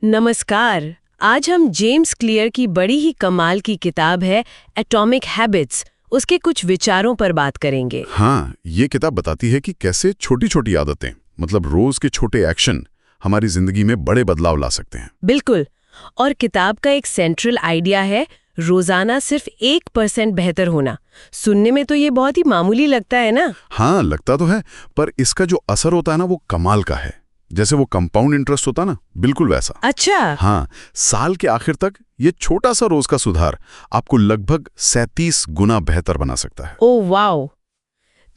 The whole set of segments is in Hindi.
नमस्कार। आज हम जेम्स क्लियर की बड़ी ही कमाल की किताब है एटॉमिक हैबिट्स, उसके कुछ विचारों पर बात करेंगे। हाँ, ये किताब बताती है कि कैसे छोटी छोटी आदतें मतलब रोज के छोटे एक्शन हमारी जिंदगी में बड़े बदलाव ला सकते हैं। बिल्कुल। और किताब का एक सेंट्रल आइडिया है रोजाना सिर्फ 1% बेहतर होना। सुनने में तो ये बहुत ही मामूली लगता है ना। हाँ, लगता तो है, पर इसका जो असर होता है ना वो कमाल का है। जैसे वो कंपाउंड इंटरेस्ट होता ना, बिल्कुल वैसा। अच्छा। हाँ, साल के आखिर तक ये छोटा सा रोज का सुधार आपको लगभग 37 गुना बेहतर बना सकता है। Oh wow.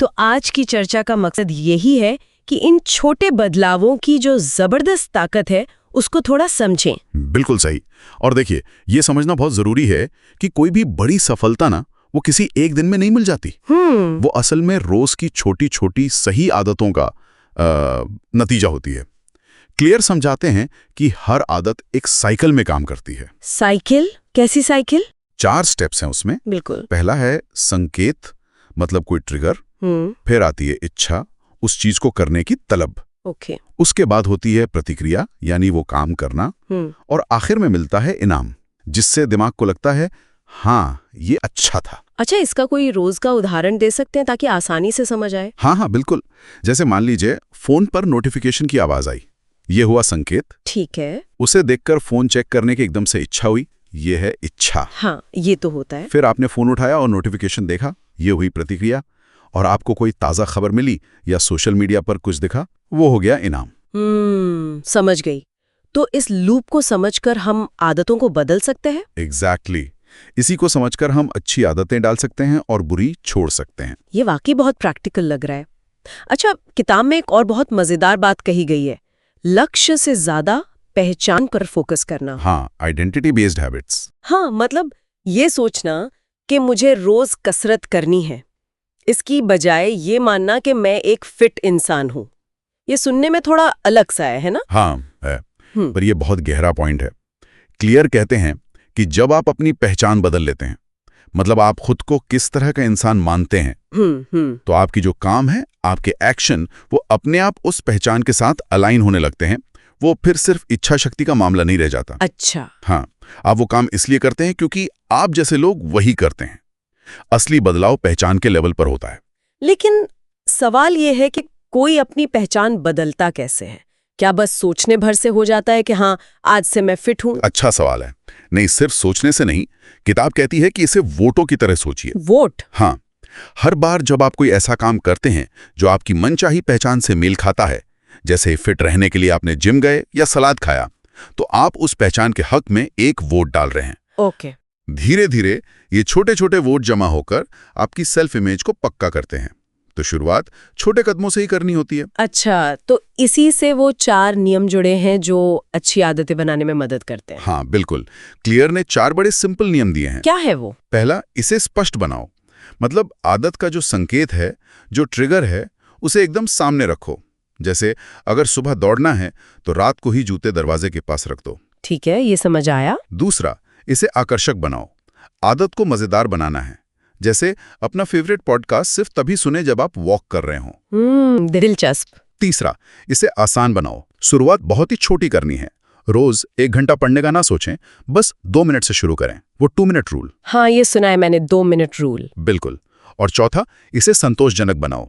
तो आज की चर्चा का मकसद यही है कि इन छोटे बदलावों की जो जबरदस्त ताकत है उसको थोड़ा समझें। बिल्कुल सही। और देखिए, ये समझना बहुत जरूरी है कि कोई भी बड़ी सफलता ना वो किसी एक दिन में नहीं मिल जाती। वो असल में रोज की छोटी छोटी सही आदतों का नतीजा होती है। क्लियर समझाते हैं कि हर आदत एक साइकिल में काम करती है। साइकिल? कैसी साइकिल? 4 स्टेप्स हैं उसमें। बिल्कुल। पहला है संकेत, मतलब कोई ट्रिगर। फिर आती है इच्छा, उस चीज को करने की तलब। ओके। उसके बाद होती है प्रतिक्रिया, यानी वो काम करना। और आखिर में मिलता है इनाम, जिससे दिमाग को लगता है हाँ, ये अच्छा था। अच्छा, इसका कोई रोज का उदाहरण दे सकते हैं ताकि आसानी से समझ आए? हाँ, बिल्कुल। जैसे मान लीजिए फोन पर नोटिफिकेशन की आवाज आई, ये हुआ संकेत। ठीक है। उसे देखकर फोन चेक करने की एकदम से इच्छा हुई, ये है इच्छा। हाँ, ये तो होता है। फिर आपने फोन उठाया और नोटिफिकेशन देखा, ये हुई प्रतिक्रिया। और आपको कोई ताज़ा खबर मिली या सोशल मीडिया पर कुछ दिखा, वो हो गया इनाम। समझ गई। तो इस लूप को समझकर हम आदतों को बदल सकते हैं? एग्जैक्टली। इसी को समझकर हम अच्छी आदतें डाल सकते हैं और बुरी छोड़ सकते हैं। ये वाकई बहुत प्रैक्टिकल लग रहा है। अच्छा, किताब में एक और बहुत मजेदार बात कही गई है, लक्ष्य से ज्यादा पहचान पर फोकस करना। हाँ, आइडेंटिटी बेस्ड हैबिट्स। हाँ, मतलब ये सोचना कि मुझे रोज कसरत करनी है, इसकी बजाय ये मानना कि मैं एक फिट इंसान हूँ। ये सुनने में थोड़ा अलग सा है ना? हाँ है, पर ये बहुत गहरा पॉइंट है। क्लियर कहते हैं कि जब आप अपनी पहचान बदल लेते हैं, मतलब आप खुद को किस तरह का इंसान मानते हैं, तो आपकी जो काम है, आपके एक्शन, वो अपने आप उस पहचान के साथ अलाइन होने लगते हैं। वो फिर सिर्फ इच्छा शक्ति का मामला नहीं रह जाता। अच्छा। हाँ, आप वो काम इसलिए करते हैं क्योंकि आप जैसे लोग वही करते हैं। असली बदलाव पहचान के लेवल पर होता है। लेकिन सवाल ये है कि कोई अपनी पहचान बदलता कैसे है? क्या बस सोचने भर से हो जाता है कि हाँ, आज से मैं फिट हूँ? अच्छा सवाल है। नहीं, सिर्फ सोचने से नहीं। किताब कहती है कि इसे वोटों की तरह सोचिए। वोट? हाँ, हर बार जब आप कोई ऐसा काम करते हैं जो आपकी मनचाही पहचान से मेल खाता है, जैसे फिट रहने के लिए आपने जिम गए या सलाद खाया, तो आप उस पहचान के हक में एक वोट डाल रहे हैं। ओके। धीरे धीरे ये छोटे छोटे वोट जमा होकर आपकी सेल्फ इमेज को पक्का करते हैं। तो शुरुआत छोटे कदमों से ही करनी होती है। अच्छा, तो इसी से वो 4 नियम जुड़े हैं जो अच्छी आदतें बनाने में मदद करते हैं। हाँ, बिल्कुल। क्लियर ने 4 बड़े सिंपल नियम दिए हैं। क्या है वो? पहला, इसे स्पष्ट बनाओ। मतलब आदत का जो संकेत है, जो ट्रिगर है, उसे एकदम सामने रखो। जैसे अगर सुबह दौड़ना है तो रात को ही जूते दरवाजे के पास रख दो। ठीक है, ये समझ आया। दूसरा, इसे आकर्षक बनाओ। आदत को मजेदार बनाना है। जैसे अपना फेवरेट पॉडकास्ट सिर्फ तभी सुने जब आप वॉक कर रहे हों। दिलचस्प। तीसरा, इसे आसान बनाओ। शुरुआत बहुत ही छोटी करनी है। रोज 1 घंटा पढ़ने का ना सोचें, बस 2 मिनट से शुरू करें। वो 2 मिनट रूल। हाँ, ये सुना है मैंने, 2 मिनट रूल। बिल्कुल। और चौथा, इसे संतोषजनक बनाओ।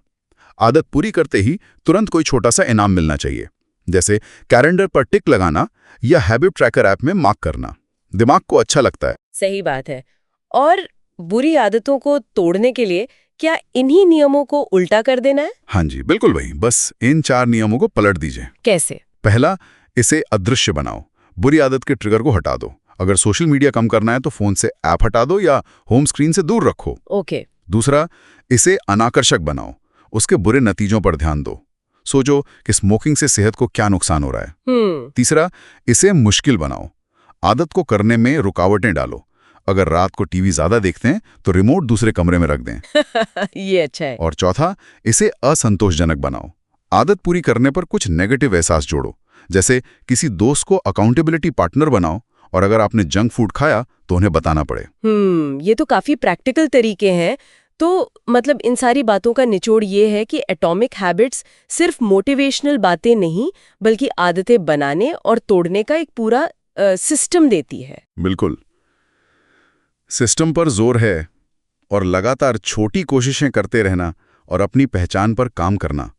आदत पूरी करते ही तुरंत कोई छोटा सा इनाम मिलना चाहिए, जैसे कैलेंडर पर टिक लगाना या हैबिट ट्रैकर ऐप में मार्क करना। दिमाग को अच्छा लगता है। सही बात है। और बुरी आदतों को तोड़ने के लिए क्या इन्हीं नियमों को उल्टा कर देना है? हाँ जी, बिल्कुल वही। बस इन 4 नियमों को पलट दीजिए। कैसे? पहला, इसे अदृश्य बनाओ। बुरी आदत के ट्रिगर को हटा दो। अगर सोशल मीडिया कम करना है तो फोन से ऐप हटा दो या होम स्क्रीन से दूर रखो। ओके। दूसरा, इसे अनाकर्षक बनाओ। उसके बुरे नतीजों पर ध्यान दो। सोचो कि स्मोकिंग से सेहत को क्या नुकसान हो रहा है। तीसरा, इसे मुश्किल बनाओ। आदत को करने में रुकावटें डालो। अगर रात को टीवी ज्यादा देखते हैं तो रिमोट दूसरे कमरे में रख दें। ये अच्छा है। और चौथा, इसे असंतोषजनक बनाओ। आदत पूरी करने पर कुछ नेगेटिव एहसास जोड़ो। जैसे किसी दोस्त को अकाउंटेबिलिटी पार्टनर बनाओ, और अगर आपने जंक फूड खाया तो उन्हें बताना पड़े। ये तो काफी प्रैक्टिकल तरीके हैं। तो मतलब इन सारी बातों का निचोड़ ये है कि एटॉमिक हैबिट्स सिर्फ मोटिवेशनल बातें नहीं बल्कि आदतें बनाने और तोड़ने का एक पूरा सिस्टम देती है। बिल्कुल, सिस्टम पर जोर है और लगातार छोटी कोशिशें करते रहना और अपनी पहचान पर काम करना,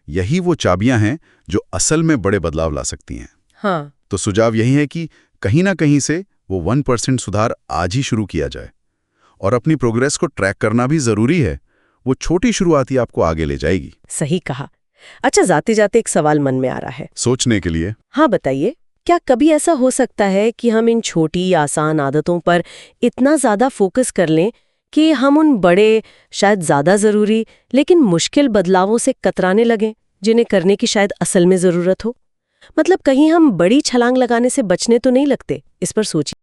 यही वो चाबियां हैं जो असल में बड़े बदलाव ला सकती हैं। हाँ, तो सुझाव यही है कि कहीं ना कहीं से वो 1% सुधार आज ही शुरू किया जाए और अपनी प्रोग्रेस को ट्रैक करना भी जरूरी है। वो छोटी शुरुआत ही आपको आगे ले जाएगी। सही कहा। अच्छा, जाते जाते एक सवाल मन में आ रहा है। सोचने के लिए। हाँ, बताइए, क्या कभी ऐसा हो सकता है कि हम इन छोटी आसान आदतों पर इतना ज्यादा फोकस कर लें कि हम उन बड़े, शायद ज्यादा जरूरी लेकिन मुश्किल बदलावों से कतराने लगें जिन्हें करने की शायद असल में जरूरत हो? मतलब कहीं हम बड़ी छलांग लगाने से बचने तो नहीं लगते? इस पर सोचिए।